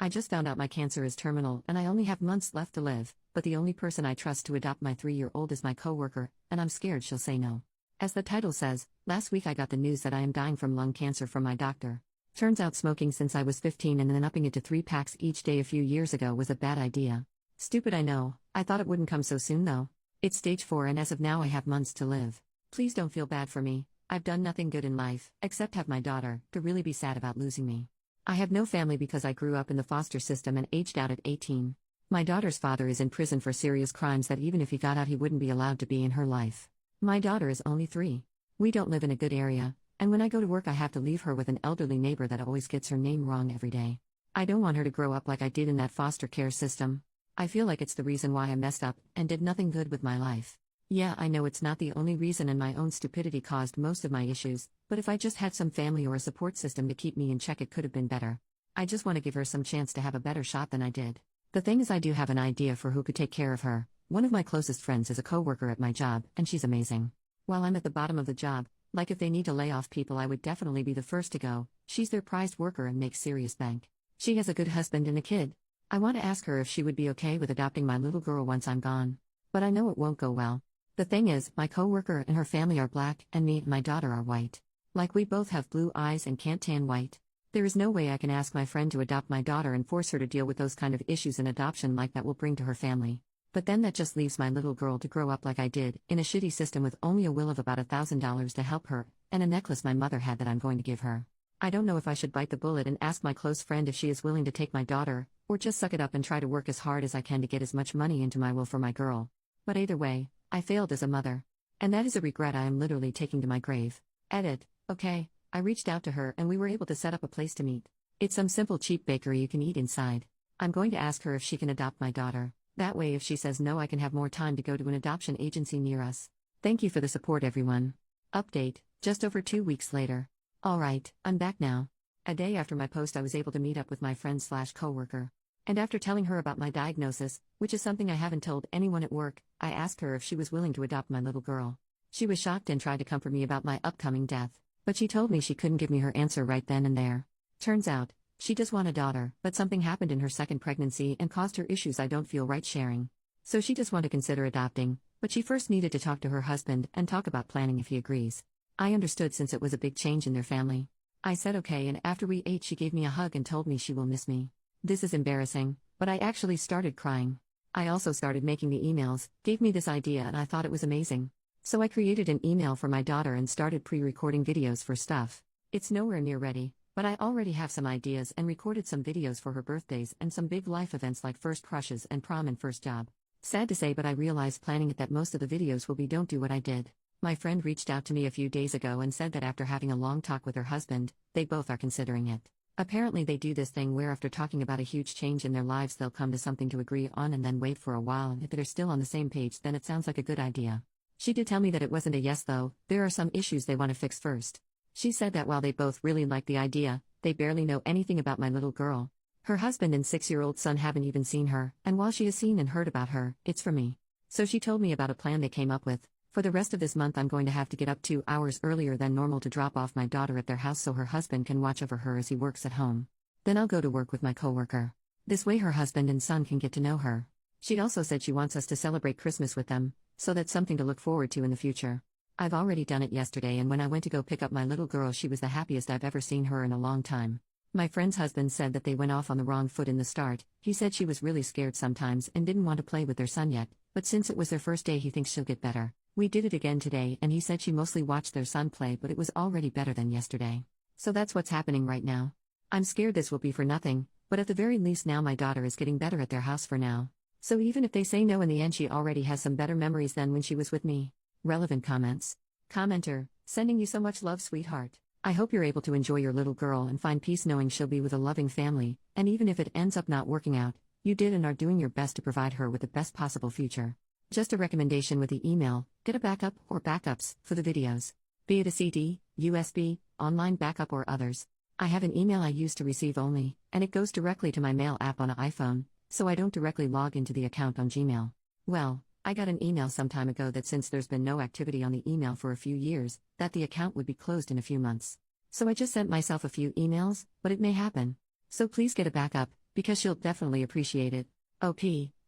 I just found out my cancer is terminal and I only have months left to live, but the only person I trust to adopt my 3-year-old is my coworker, and I'm scared she'll say no. As the title says, last week I got the news that I am dying from lung cancer from my doctor. Turns out smoking since I was 15 and then upping it to 3 packs each day a few years ago was a bad idea. Stupid, I know. I thought it wouldn't come so soon though. It's stage 4 and as of now I have months to live. Please don't feel bad for me. I've done nothing good in life, except have my daughter, to really be sad about losing me. I have no family because I grew up in the foster system and aged out at 18. My daughter's father is in prison for serious crimes that even if he got out he wouldn't be allowed to be in her life. My daughter is only 3. We don't live in a good area, and when I go to work I have to leave her with an elderly neighbor that always gets her name wrong every day. I don't want her to grow up like I did in that foster care system. I feel like it's the reason why I messed up and did nothing good with my life. Yeah, I know it's not the only reason and my own stupidity caused most of my issues, but if I just had some family or a support system to keep me in check it could have been better. I just want to give her some chance to have a better shot than I did. The thing is I do have an idea for who could take care of her. One of my closest friends is a coworker at my job, and she's amazing. While I'm at the bottom of the job, like if they need to lay off people I would definitely be the first to go, she's their prized worker and makes serious bank. She has a good husband and a kid. I want to ask her if she would be okay with adopting my little girl once I'm gone. But I know it won't go well. The thing is, my coworker and her family are black, and me and my daughter are white. Like we both have blue eyes and can't tan white. There is no way I can ask my friend to adopt my daughter and force her to deal with those kind of issues an adoption like that will bring to her family. But then that just leaves my little girl to grow up like I did, in a shitty system with only a will of about $1,000 to help her, and a necklace my mother had that I'm going to give her. I don't know if I should bite the bullet and ask my close friend if she is willing to take my daughter, or just suck it up and try to work as hard as I can to get as much money into my will for my girl. But either way, I failed as a mother. And that is a regret I am literally taking to my grave. Edit. Okay, I reached out to her and we were able to set up a place to meet. It's some simple cheap bakery you can eat inside. I'm going to ask her if she can adopt my daughter. That way if she says no I can have more time to go to an adoption agency near us. Thank you for the support everyone. Update, just over 2 weeks later. Alright, I'm back now. A day after my post I was able to meet up with my friend/coworker. And after telling her about my diagnosis, which is something I haven't told anyone at work, I asked her if she was willing to adopt my little girl. She was shocked and tried to comfort me about my upcoming death, but she told me she couldn't give me her answer right then and there. Turns out, she does want a daughter, but something happened in her second pregnancy and caused her issues I don't feel right sharing. So she does want to consider adopting, but she first needed to talk to her husband and talk about planning if he agrees. I understood since it was a big change in their family. I said okay, and after we ate she gave me a hug and told me she will miss me. This is embarrassing, but I actually started crying. I also started making the emails, gave me this idea and I thought it was amazing. So I created an email for my daughter and started pre-recording videos for stuff. It's nowhere near ready, but I already have some ideas and recorded some videos for her birthdays and some big life events like first crushes and prom and first job. Sad to say, but I realized planning it that most of the videos will be don't do what I did. My friend reached out to me a few days ago and said that after having a long talk with her husband, they both are considering it. Apparently they do this thing where after talking about a huge change in their lives they'll come to something to agree on and then wait for a while, and if they're still on the same page then it sounds like a good idea. She did tell me that it wasn't a yes though, there are some issues they want to fix first. She said that while they both really like the idea, they barely know anything about my little girl. Her husband and 6-year-old son haven't even seen her, and while she has seen and heard about her, it's for me. So she told me about a plan they came up with. For the rest of this month I'm going to have to get up 2 hours earlier than normal to drop off my daughter at their house so her husband can watch over her as he works at home. Then I'll go to work with my coworker. This way her husband and son can get to know her. She also said she wants us to celebrate Christmas with them, so that's something to look forward to in the future. I've already done it yesterday, and when I went to go pick up my little girl she was the happiest I've ever seen her in a long time. My friend's husband said that they went off on the wrong foot in the start. He said she was really scared sometimes and didn't want to play with their son yet, but since it was their first day he thinks she'll get better. We did it again today and he said she mostly watched their son play, but it was already better than yesterday. So that's what's happening right now. I'm scared this will be for nothing, but at the very least now my daughter is getting better at their house for now. So even if they say no in the end she already has some better memories than when she was with me. Relevant comments. Commenter, sending you so much love sweetheart. I hope you're able to enjoy your little girl and find peace knowing she'll be with a loving family, and even if it ends up not working out, you did and are doing your best to provide her with the best possible future. Just a recommendation with the email, get a backup or backups for the videos. Be it a CD, USB, online backup or others. I have an email I use to receive only, and it goes directly to my mail app on an iPhone, so I don't directly log into the account on Gmail. Well, I got an email some time ago that since there's been no activity on the email for a few years, that the account would be closed in a few months. So I just sent myself a few emails, but it may happen. So please get a backup, because she'll definitely appreciate it. OP,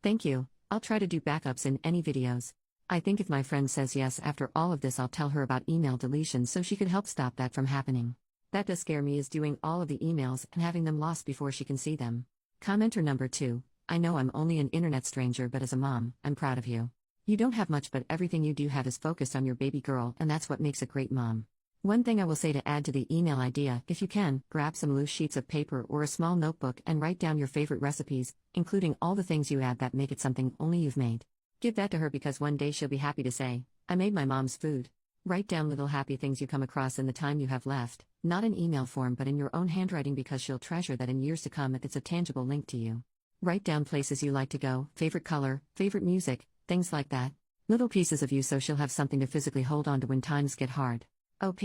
thank you. I'll try to do backups in any videos. I think if my friend says yes after all of this, I'll tell her about email deletion so she could help stop that from happening. That does scare me, is doing all of the emails and having them lost before she can see them. Commenter number 2. I know I'm only an internet stranger, but as a mom, I'm proud of you. You don't have much, but everything you do have is focused on your baby girl, and that's what makes a great mom. One thing I will say to add to the email idea: if you can, grab some loose sheets of paper or a small notebook and write down your favorite recipes, including all the things you add that make it something only you've made. Give that to her, because one day she'll be happy to say, I made my mom's food. Write down little happy things you come across in the time you have left, not in email form but in your own handwriting, because she'll treasure that in years to come if it's a tangible link to you. Write down places you like to go, favorite color, favorite music, things like that. Little pieces of you so she'll have something to physically hold on to when times get hard. OP,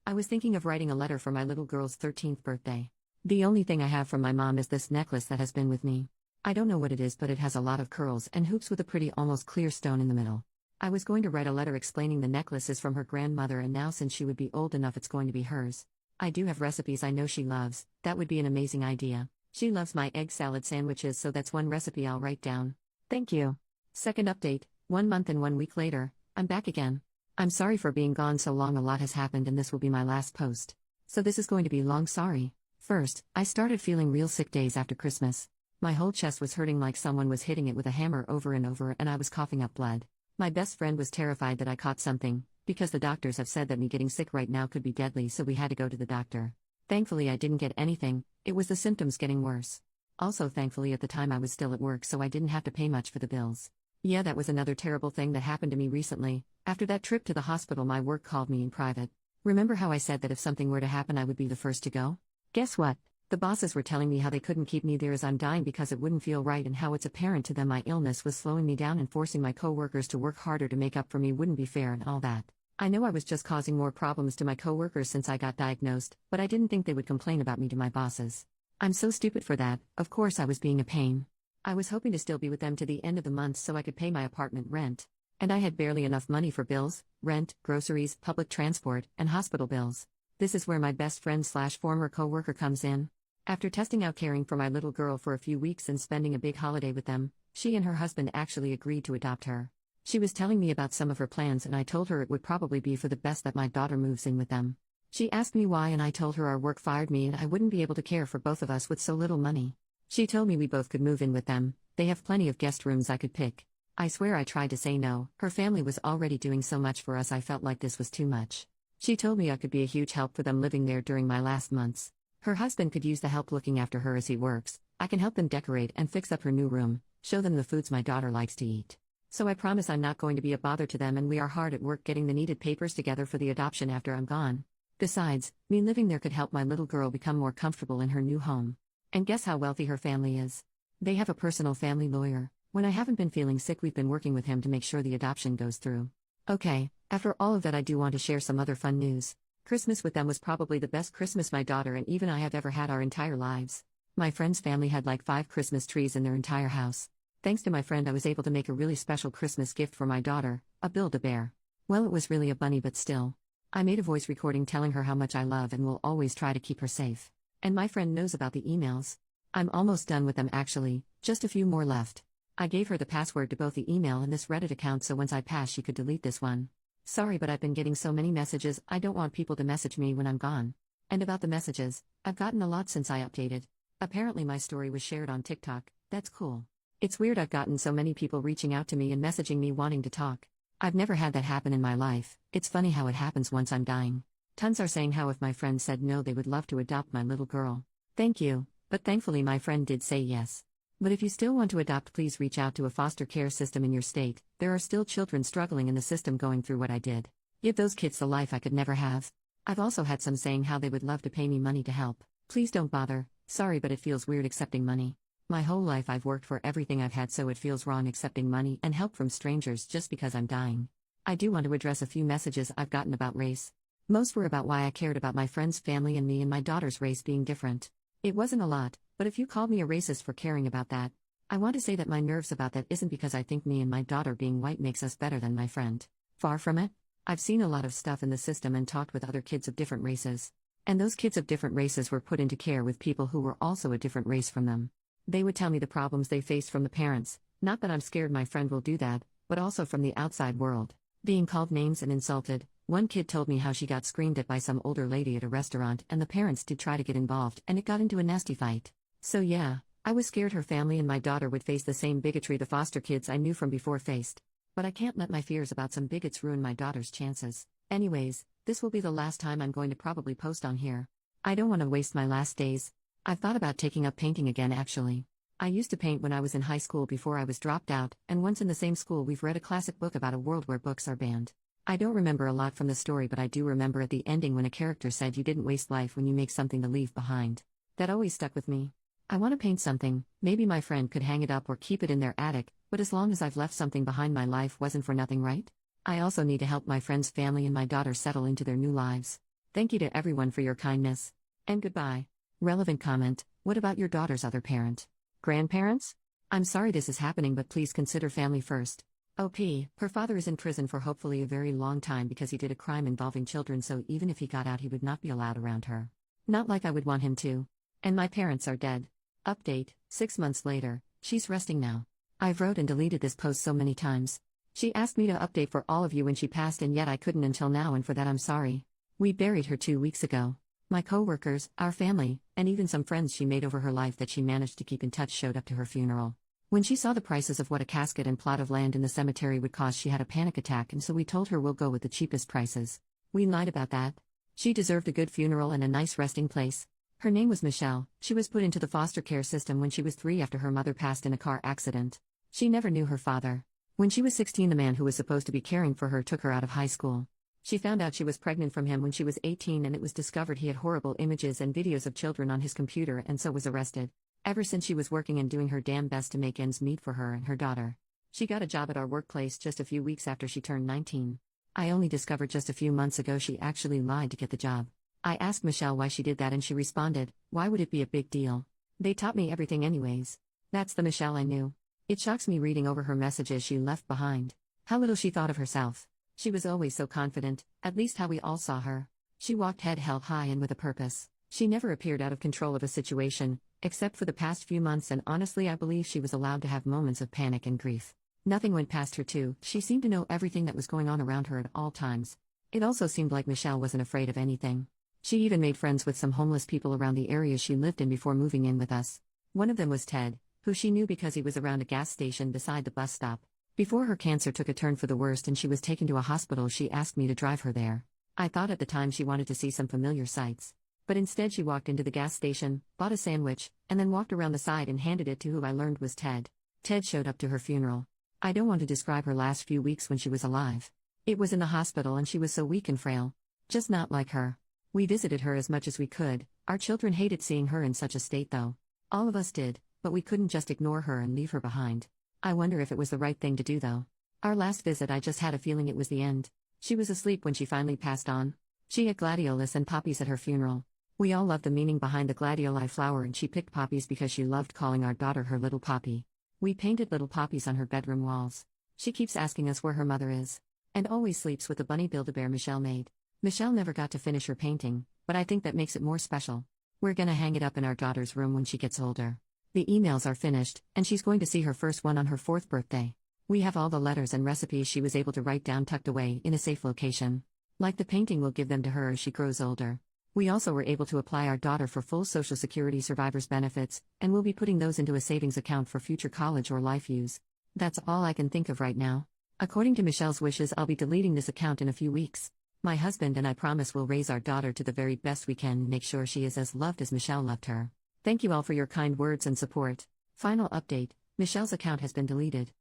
I was thinking of writing a letter for my little girl's 13th birthday. The only thing I have from my mom is this necklace that has been with me. I don't know what it is, but it has a lot of curls and hoops with a pretty almost clear stone in the middle. I was going to write a letter explaining the necklace is from her grandmother, and now since she would be old enough it's going to be hers. I do have recipes I know she loves. That would be an amazing idea. She loves my egg salad sandwiches, so that's one recipe I'll write down. Thank you. Second update, 1 month and 1 week later, I'm back again. I'm sorry for being gone so long, a lot has happened and this will be my last post. So this is going to be long sorry. First, I started feeling real sick days after Christmas. My whole chest was hurting like someone was hitting it with a hammer over and over, and I was coughing up blood. My best friend was terrified that I caught something, because the doctors have said that me getting sick right now could be deadly, so we had to go to the doctor. Thankfully I didn't get anything, it was the symptoms getting worse. Also thankfully at the time I was still at work, so I didn't have to pay much for the bills. Yeah, that was another terrible thing that happened to me recently. After that trip to the hospital, my work called me in private. Remember how I said that if something were to happen I would be the first to go? Guess what? The bosses were telling me how they couldn't keep me there as I'm dying because it wouldn't feel right, and how it's apparent to them my illness was slowing me down and forcing my coworkers to work harder to make up for me wouldn't be fair and all that. I know I was just causing more problems to my coworkers since I got diagnosed, but I didn't think they would complain about me to my bosses. I'm so stupid for that. Of course I was being a pain. I was hoping to still be with them to the end of the month so I could pay my apartment rent. And I had barely enough money for bills, rent, groceries, public transport, and hospital bills. This is where my best friend / former coworker comes in. After testing out caring for my little girl for a few weeks and spending a big holiday with them, she and her husband actually agreed to adopt her. She was telling me about some of her plans, and I told her it would probably be for the best that my daughter moves in with them. She asked me why, and I told her our work fired me and I wouldn't be able to care for both of us with so little money. She told me we both could move in with them. They have plenty of guest rooms I could pick. I swear I tried to say no. Her family was already doing so much for us, I felt like this was too much. She told me I could be a huge help for them living there during my last months. Her husband could use the help looking after her as he works. I can help them decorate and fix up her new room, show them the foods my daughter likes to eat. So I promise I'm not going to be a bother to them, and we are hard at work getting the needed papers together for the adoption after I'm gone. Besides, me living there could help my little girl become more comfortable in her new home. And guess how wealthy her family is? They have a personal family lawyer. When I haven't been feeling sick, we've been working with him to make sure the adoption goes through. Okay, after all of that, I do want to share some other fun news. Christmas with them was probably the best Christmas my daughter and even I have ever had our entire lives. My friend's family had like 5 Christmas trees in their entire house. Thanks to my friend, I was able to make a really special Christmas gift for my daughter, a Build-A-Bear. Well, it was really a bunny, but still. I made a voice recording telling her how much I love and will always try to keep her safe. And my friend knows about the emails. I'm almost done with them actually, just a few more left. I gave her the password to both the email and this Reddit account so once I pass she could delete this one. Sorry, but I've been getting so many messages, I don't want people to message me when I'm gone. And about the messages, I've gotten a lot since I updated. Apparently my story was shared on TikTok. That's cool. It's weird I've gotten so many people reaching out to me and messaging me wanting to talk. I've never had that happen in my life. It's funny how it happens once I'm dying. Tons are saying how if my friend said no they would love to adopt my little girl. Thank you, but thankfully my friend did say yes. But if you still want to adopt, please reach out to a foster care system in your state. There are still children struggling in the system going through what I did. Give those kids the life I could never have. I've also had some saying how they would love to pay me money to help. Please don't bother. Sorry, but it feels weird accepting money. My whole life I've worked for everything I've had, so it feels wrong accepting money and help from strangers just because I'm dying. I do want to address a few messages I've gotten about race. Most were about why I cared about my friend's family and me and my daughter's race being different. It wasn't a lot, but if you called me a racist for caring about that, I want to say that my nerves about that isn't because I think me and my daughter being white makes us better than my friend. Far from it. I've seen a lot of stuff in the system and talked with other kids of different races. And those kids of different races were put into care with people who were also a different race from them. They would tell me the problems they faced from the parents, not that I'm scared my friend will do that, but also from the outside world. Being called names and insulted, one kid told me how she got screamed at by some older lady at a restaurant and the parents did try to get involved and it got into a nasty fight. So yeah, I was scared her family and my daughter would face the same bigotry the foster kids I knew from before faced. But I can't let my fears about some bigots ruin my daughter's chances. Anyways, this will be the last time I'm going to probably post on here. I don't want to waste my last days. I've thought about taking up painting again actually. I used to paint when I was in high school before I was dropped out, and once in the same school we've read a classic book about a world where books are banned. I don't remember a lot from the story, but I do remember at the ending when a character said you didn't waste life when you make something to leave behind. That always stuck with me. I want to paint something, maybe my friend could hang it up or keep it in their attic, but as long as I've left something behind, my life wasn't for nothing, right? I also need to help my friend's family and my daughter settle into their new lives. Thank you to everyone for your kindness. And goodbye. Relevant comment: what about your daughter's other parent? Grandparents? I'm sorry this is happening, but please consider family first. OP, her father is in prison for hopefully a very long time because he did a crime involving children, so even if he got out he would not be allowed around her. Not like I would want him to. And my parents are dead. Update, 6 months later, she's resting now. I've wrote and deleted this post so many times. She asked me to update for all of you when she passed and yet I couldn't until now, and for that I'm sorry. We buried her 2 weeks ago. My co-workers, our family, and even some friends she made over her life that she managed to keep in touch showed up to her funeral. When she saw the prices of what a casket and plot of land in the cemetery would cost, she had a panic attack, and so we told her we'll go with the cheapest prices. We lied about that. She deserved a good funeral and a nice resting place. Her name was Michelle. She was put into the foster care system when she was 3 after her mother passed in a car accident. She never knew her father. When she was 16, the man who was supposed to be caring for her took her out of high school. She found out she was pregnant from him when she was 18, and it was discovered he had horrible images and videos of children on his computer, and so was arrested. Ever since, she was working and doing her damn best to make ends meet for her and her daughter. She got a job at our workplace just a few weeks after she turned 19. I only discovered just a few months ago she actually lied to get the job. I asked Michelle why she did that and she responded, "Why would it be a big deal? They taught me everything anyways." That's the Michelle I knew. It shocks me reading over her messages she left behind. How little she thought of herself. She was always so confident, at least how we all saw her. She walked head held high and with a purpose. She never appeared out of control of a situation, except for the past few months, and honestly I believe she was allowed to have moments of panic and grief. Nothing went past her too. She seemed to know everything that was going on around her at all times. It also seemed like Michelle wasn't afraid of anything. She even made friends with some homeless people around the area she lived in before moving in with us. One of them was Ted, who she knew because he was around a gas station beside the bus stop. Before her cancer took a turn for the worst and she was taken to a hospital, she asked me to drive her there. I thought at the time she wanted to see some familiar sights. But instead she walked into the gas station, bought a sandwich, and then walked around the side and handed it to who I learned was Ted. Ted showed up to her funeral. I don't want to describe her last few weeks when she was alive. It was in the hospital and she was so weak and frail. Just not like her. We visited her as much as we could. Our children hated seeing her in such a state though. All of us did, but we couldn't just ignore her and leave her behind. I wonder if it was the right thing to do though. Our last visit I just had a feeling it was the end. She was asleep when she finally passed on. She had gladiolus and poppies at her funeral. We all loved the meaning behind the gladioli flower, and she picked poppies because she loved calling our daughter her little poppy. We painted little poppies on her bedroom walls. She keeps asking us where her mother is. And always sleeps with the bunny Build-A-Bear Michelle made. Michelle never got to finish her painting, but I think that makes it more special. We're gonna hang it up in our daughter's room when she gets older. The emails are finished, and she's going to see her first one on her 4th birthday. We have all the letters and recipes she was able to write down tucked away in a safe location. Like the painting, we'll give them to her as she grows older. We also were able to apply our daughter for full Social Security survivors benefits, and we'll be putting those into a savings account for future college or life use. That's all I can think of right now. According to Michelle's wishes, I'll be deleting this account in a few weeks. My husband and I promise we'll raise our daughter to the very best we can and make sure she is as loved as Michelle loved her. Thank you all for your kind words and support. Final update: Michelle's account has been deleted.